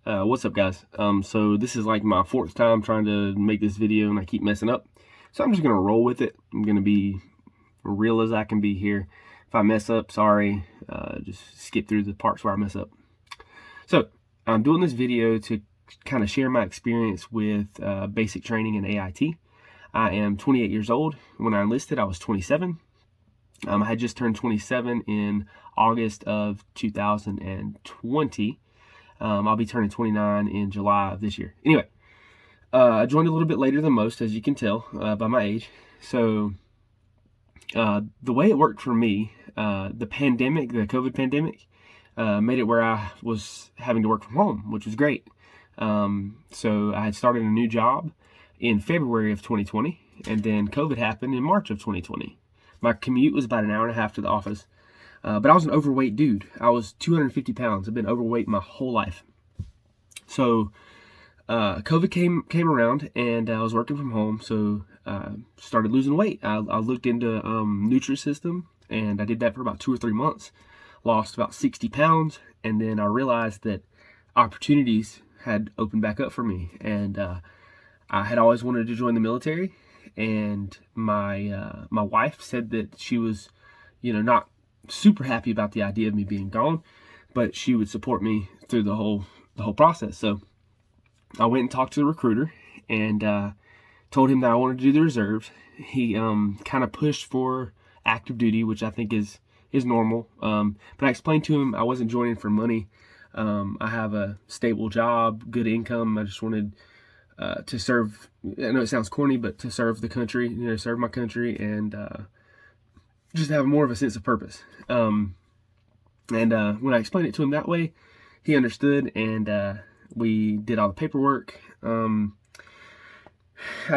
What's up, guys? So this is like my fourth time trying to make this video and I keep messing up. So I'm just gonna roll with it. I'm gonna be real as I can be here. If I mess up, sorry. Just skip through the parts where I mess up. So I'm doing this video to kind of share my experience with basic training in AIT. I am 28 years old. When I enlisted, I was 27. I had just turned 27 in August of 2020. I'll be turning 29 in July of this year. Anyway, I joined a little bit later than most, as you can tell by my age. So the way it worked for me, the COVID pandemic, made it where I was having to work from home, which was great. So I had started a new job in February of 2020, and then COVID happened in March of 2020. My commute was about an hour and a half to the office. But I was an overweight dude. I was 250 pounds. I've been overweight my whole life. So COVID came around, and I was working from home, so started losing weight. I looked into Nutrisystem, and I did that for about 2 or 3 months. Lost about 60 pounds, and then I realized that opportunities had opened back up for me. And I had always wanted to join the military, and my wife said that she was, not super happy about the idea of me being gone, but she would support me through the whole process. So I went and talked to the recruiter and told him that I wanted to do the reserves. He kind of pushed for active duty, which I think is normal. But I explained to him I wasn't joining for money. I have a stable job, good income. I just wanted to serve. I know it sounds corny, but to serve the country, serve my country, and just have more of a sense of purpose. And when I explained it to him that way, he understood, and we did all the paperwork. I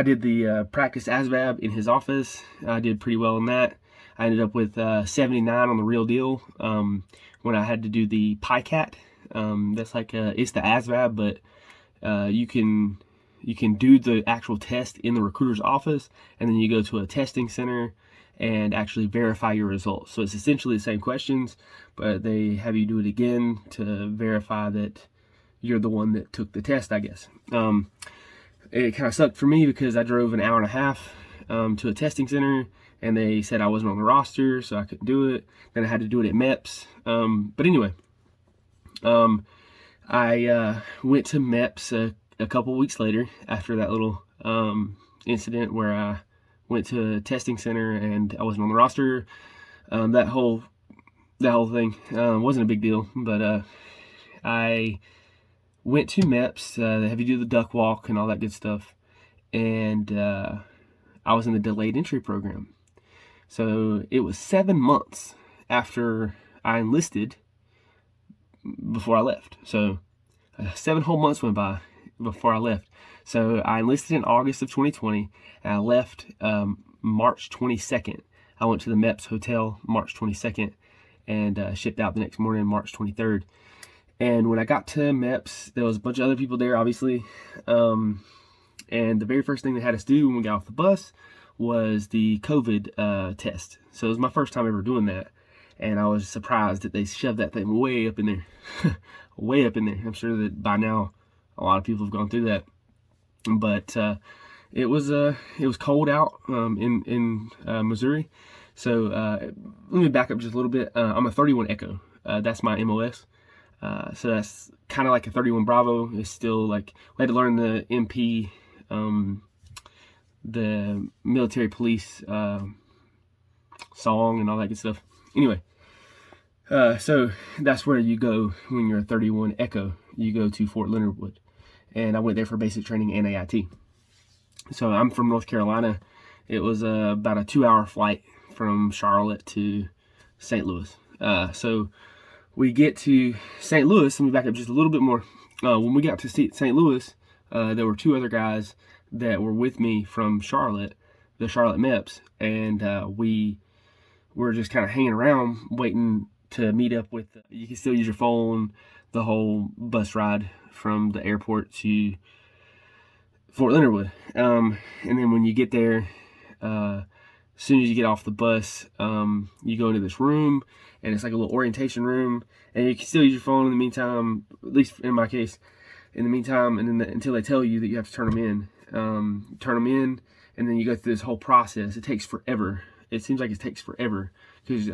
did the practice ASVAB in his office. I did pretty well in that. I ended up with 79 on the real deal. When I had to do the PICAT, that's like it's the ASVAB, but you can do the actual test in the recruiter's office, and then you go to a testing center and actually verify your results. So it's essentially the same questions, but they have you do it again to verify that you're the one that took the test, I guess. It kind of sucked for me because I drove an hour and a half to a testing center, and they said I wasn't on the roster, so I couldn't do it. Then I had to do it at MEPS. But anyway, I went to MEPS a couple weeks later after that little incident where I went to a testing center and I wasn't on the roster. That whole thing wasn't a big deal, but I went to MEPS. They have you do the duck walk and all that good stuff, and I was in the delayed entry program. So it was 7 months after I enlisted before I left. So 7 whole months went by before I left. So I enlisted in August of 2020, and I left March 22nd. I went to the MEPS hotel March 22nd and shipped out the next morning, March 23rd. And when I got to MEPS, there was a bunch of other people there, obviously. And the very first thing they had us do when we got off the bus was the COVID test. So it was my first time ever doing that. And I was surprised that they shoved that thing way up in there. Way up in there. I'm sure that by now a lot of people have gone through that. But it was cold out in Missouri. So let me back up just a little bit. I'm a 31 Echo. That's my MOS. So that's kind of like a 31 Bravo. It's still like we had to learn the MP, the military police song and all that good stuff. Anyway, so that's where you go when you're a 31 Echo. You go to Fort Leonard Wood. And I went there for basic training and AIT. So I'm from North Carolina. It was about a 2-hour flight from Charlotte to St. Louis. So we get to St. Louis. Let me back up just a little bit more. When we got to St. Louis, there were 2 other guys that were with me from Charlotte, the Charlotte MEPS, and we were just kind of hanging around waiting to meet up with. You can still use your phone the whole bus ride from the airport to Fort Leonard Wood. And then when you get there, as soon as you get off the bus, you go into this room, and it's like a little orientation room, and you can still use your phone in the meantime, at least in my case. in the meantime, and then until they tell you that you have to turn them in. And then you go through this whole process. It takes forever. It seems like it takes forever because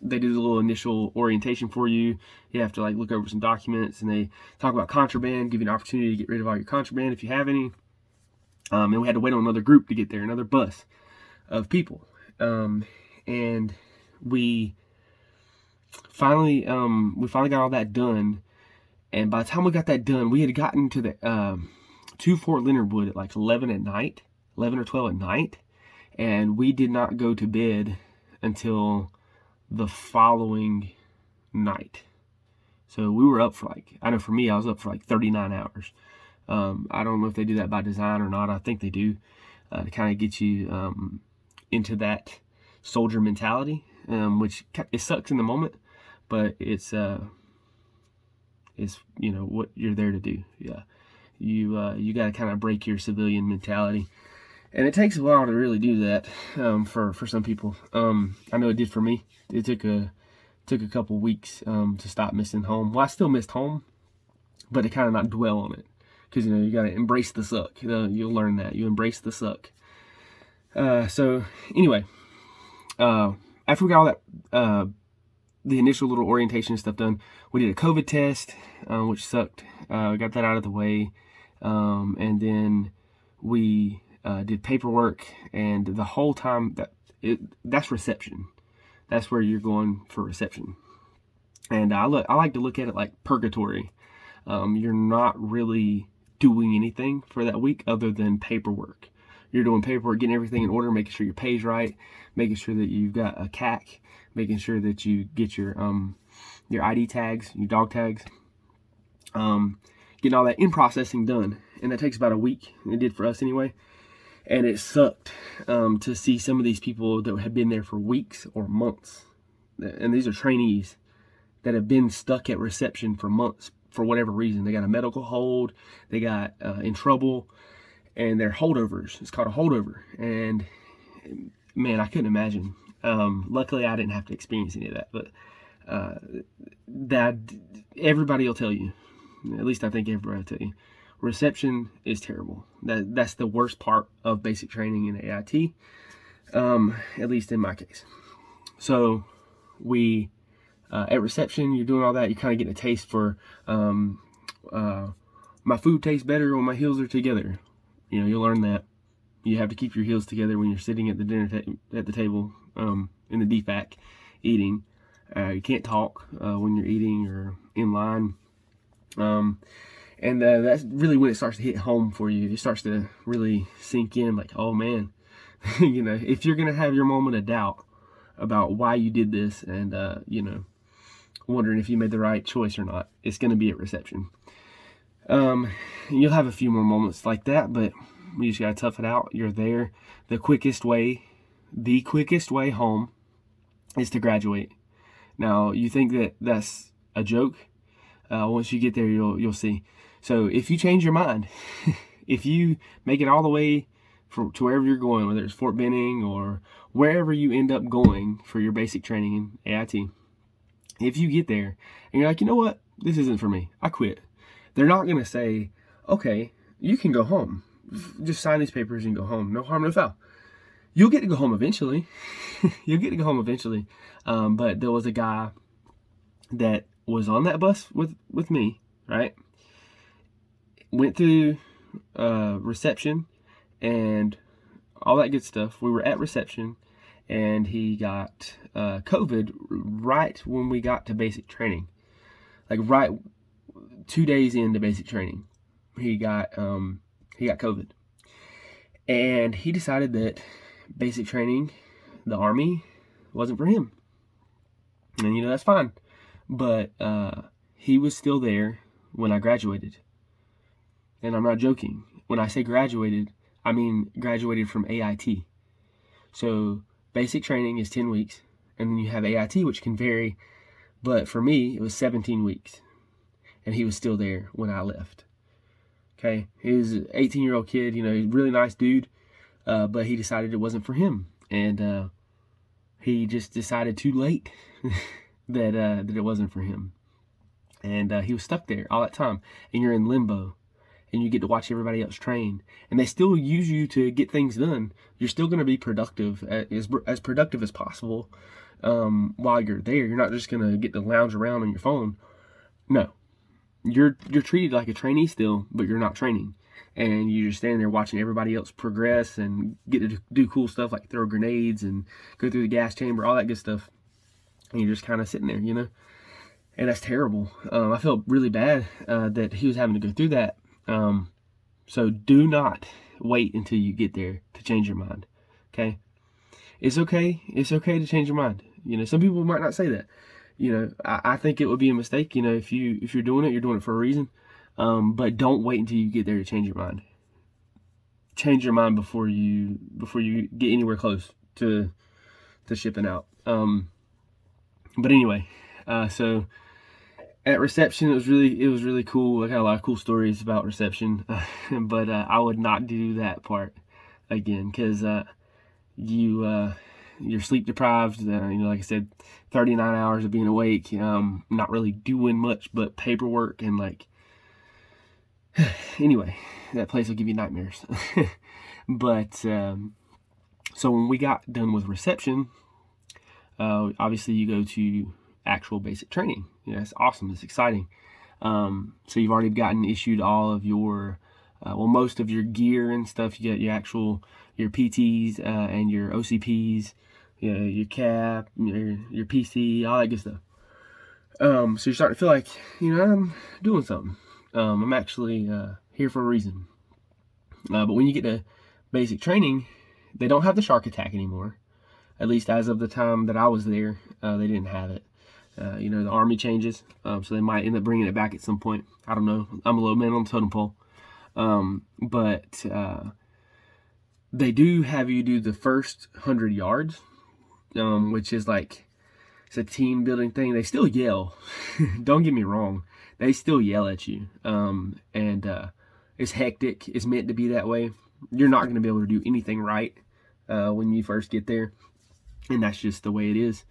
they do the little initial orientation for you. You have to like look over some documents, and they talk about contraband, give you an opportunity to get rid of all your contraband if you have any. And we had to wait on another group to get there, another bus of people. And we finally got all that done. And by the time we got that done, we had gotten to the to Fort Leonard Wood at like 11 or 12 at night, and we did not go to bed until the following night. So we were up for like, I know for me, I was up for like 39 hours. I don't know if they do that by design or not. I think they do, to kind of get you into that soldier mentality, which it sucks in the moment, but it's you know what you're there to do. Yeah, you got to kind of break your civilian mentality, and it takes a while to really do that for some people. I know it did for me. It took a couple weeks to stop missing home. Well, I still missed home, but to kind of not dwell on it, because you got to embrace the suck. You'll learn that you embrace the suck. So anyway, after we got all that the initial little orientation stuff done, we did a COVID test, which sucked. We got that out of the way, and then we did paperwork, and the whole time that's reception. That's where you're going for reception. And I like to look at it like purgatory. You're not really doing anything for that week other than paperwork. You're doing paperwork, getting everything in order, making sure your pay's right, making sure that you've got a CAC, making sure that you get your ID tags, your dog tags, getting all that in processing done. And that takes about a week. It did for us anyway. And it sucked to see some of these people that have been there for weeks or months. And these are trainees that have been stuck at reception for months for whatever reason. They got a medical hold, they got in trouble, and they're holdovers. It's called a holdover. And man, I couldn't imagine. Luckily, I didn't have to experience any of that, but that everybody will tell you. At least I think everybody will tell you. Reception is terrible. That's the worst part of basic training in AIT, at least in my case. So we at reception, you're doing all that. You're kind of getting a taste for my food tastes better when my heels are together. You'll learn that. You have to keep your heels together when you're sitting at the dinner at the table in the DFAC eating. You can't talk when you're eating or in line. And that's really when it starts to hit home for you. It starts to really sink in, like, oh man, if you're going to have your moment of doubt about why you did this and, wondering if you made the right choice or not, it's going to be at reception. You'll have a few more moments like that, but you just got to tough it out. You're there. The quickest way home is to graduate. Now, you think that that's a joke? Once you get there, you'll see. So if you change your mind, if you make it all the way to wherever you're going, whether it's Fort Benning or wherever you end up going for your basic training in AIT, if you get there and you're like, you know what, this isn't for me, I quit. They're not going to say, okay, you can go home. Just sign these papers and go home. No harm, no foul. You'll get to go home eventually. But there was a guy that was on that bus with me, right? Went through reception and all that good stuff. We were at reception, and he got COVID right when we got to basic training. Like right 2 days into basic training, he got COVID, and he decided that basic training, the Army, wasn't for him. And that's fine, but he was still there when I graduated. And I'm not joking. When I say graduated, I mean graduated from AIT. So basic training is 10 weeks, and then you have AIT, which can vary. But for me, it was 17 weeks, and he was still there when I left. Okay, he was an 18-year-old kid, he's a really nice dude, but he decided it wasn't for him, and he just decided too late that it wasn't for him. And he was stuck there all that time, and you're in limbo, and you get to watch everybody else train, and they still use you to get things done. You're still going to be productive, as productive as possible while you're there. You're not just going to get to lounge around on your phone. No, you're treated like a trainee still, but you're not training, and you're just standing there watching everybody else progress and get to do cool stuff like throw grenades and go through the gas chamber, all that good stuff, and you're just kind of sitting there, you know. And that's terrible. I felt really bad that he was having to go through that. So do not wait until you get there to change your mind. Okay? It's okay. It's okay to change your mind. You know, some people might not say that. You know, I think it would be a mistake. You know, if you're doing it, you're doing it for a reason. But don't wait until you get there to change your mind. Change your mind before you get anywhere close to shipping out. But anyway, so at reception, it was really cool. I got a lot of cool stories about reception, but I would not do that part again, because you're sleep deprived. You know, like I said, 39 hours of being awake, not really doing much but paperwork and like. Anyway, that place will give you nightmares. But so when we got done with reception, obviously you go to actual basic training. Yeah, it's awesome. It's exciting. So you've already gotten issued all of your, most of your gear and stuff. You get your PTs and your OCPs, your cap, your PC, all that good stuff. So you're starting to feel like, I'm doing something. I'm actually here for a reason. But when you get to basic training, they don't have the shark attack anymore. At least as of the time that I was there, they didn't have it. The Army changes, so they might end up bringing it back at some point. I don't know. I'm a little man on the totem pole. But they do have you do the first 100 yards, which is like, it's a team building thing. They still yell. Don't get me wrong. They still yell at you. And it's hectic. It's meant to be that way. You're not going to be able to do anything right when you first get there. And that's just the way it is.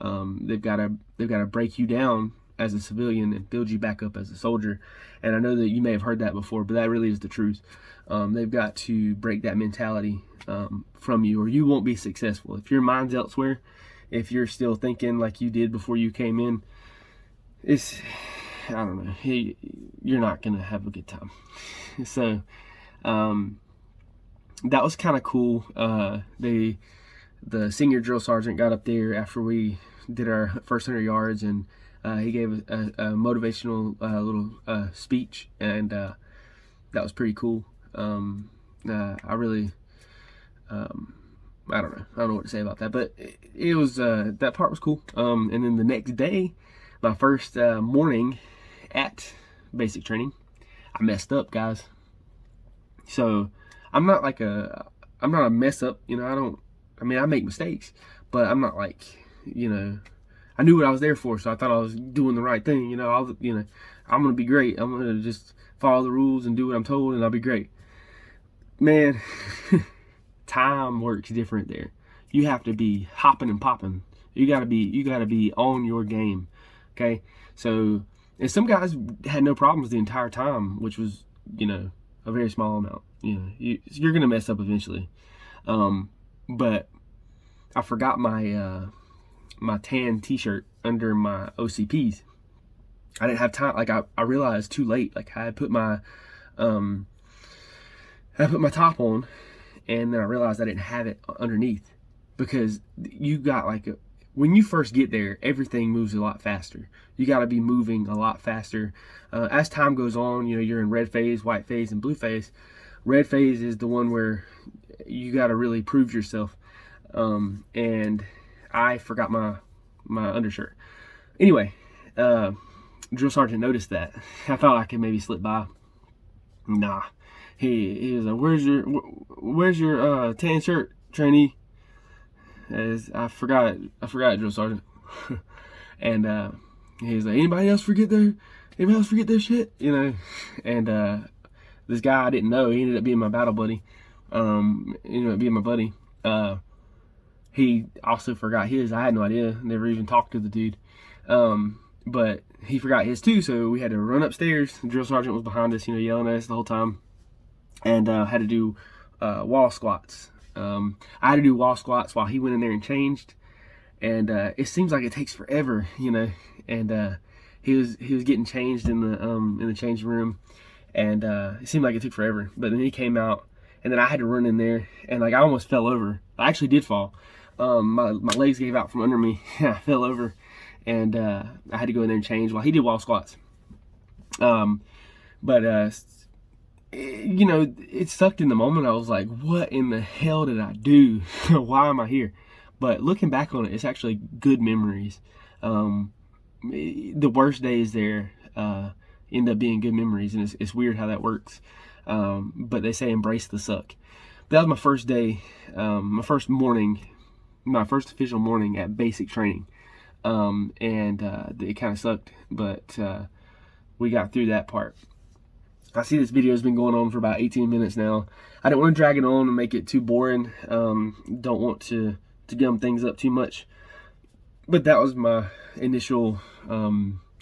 They've got to break you down as a civilian and build you back up as a soldier. And I know that you may have heard that before, but that really is the truth. They've got to break that mentality from you, or you won't be successful. If your mind's elsewhere, if you're still thinking like you did before you came in, I don't know, you're not gonna have a good time. So that was kind of cool. The senior drill sergeant got up there after we did our first 100 yards, and he gave a motivational little speech, and that was pretty cool. I really, I don't know what to say about that, but it was that part was cool. And then the next day, my first morning at basic training, I messed up, guys. So I'm not a mess up, I make mistakes, but I'm not like, I knew what I was there for, so I thought I was doing the right thing. I'm gonna be great. I'm gonna just follow the rules and do what I'm told, and I'll be great. Man, time works different there. You have to be hopping and popping. You gotta be on your game. Okay, so and some guys had no problems the entire time, which was a very small amount. You're gonna mess up eventually. But I forgot my my tan t-shirt under my OCPs. I didn't have time. Like I realized too late. Like I had put my top on, and then I realized I didn't have it underneath, because you got when you first get there, everything moves a lot faster. You got to be moving a lot faster. As time goes on, you're in red phase, white phase, and blue phase. Red phase is the one where you got to really prove yourself. And I forgot my undershirt. Anyway, drill sergeant noticed that. I thought I could maybe slip by. Nah, he was like, "Where's your tan shirt, trainee?" As I forgot it, drill sergeant. And he was like, "Anybody else forget their shit?" And this guy I didn't know, he ended up being my battle buddy. Being my buddy. He also forgot his. I had no idea. Never even talked to the dude. but he forgot his too, so we had to run upstairs. The drill sergeant was behind us, yelling at us the whole time, and had to do wall squats. I had to do wall squats while he went in there and changed, and it seems like it takes forever, and he was getting changed in the changing room, and it seemed like it took forever. But then he came out, and then I had to run in there, and like I almost fell over. I actually did fall. My legs gave out from under me. I fell over, and I had to go in there and change while he did wall squats. It sucked in the moment. I was like, what in the hell did I do? Why am I here? But looking back on it, it's actually good memories. The worst days there end up being good memories, and it's weird how that works. But they say embrace the suck. But that was my first day, my first official morning at basic training. It kind of sucked, but we got through that part. I see this video has been going on for about 18 minutes now. I don't want to drag it on and make it too boring. Don't want to gum things up too much. But that was my initial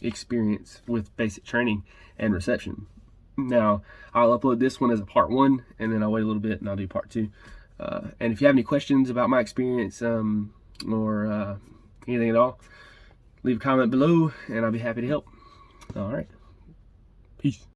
experience with basic training and reception. Now, I'll upload this one as a part 1, and then I'll wait a little bit and I'll do part 2. And if you have any questions about my experience or anything at all, leave a comment below and I'll be happy to help. All right. Peace.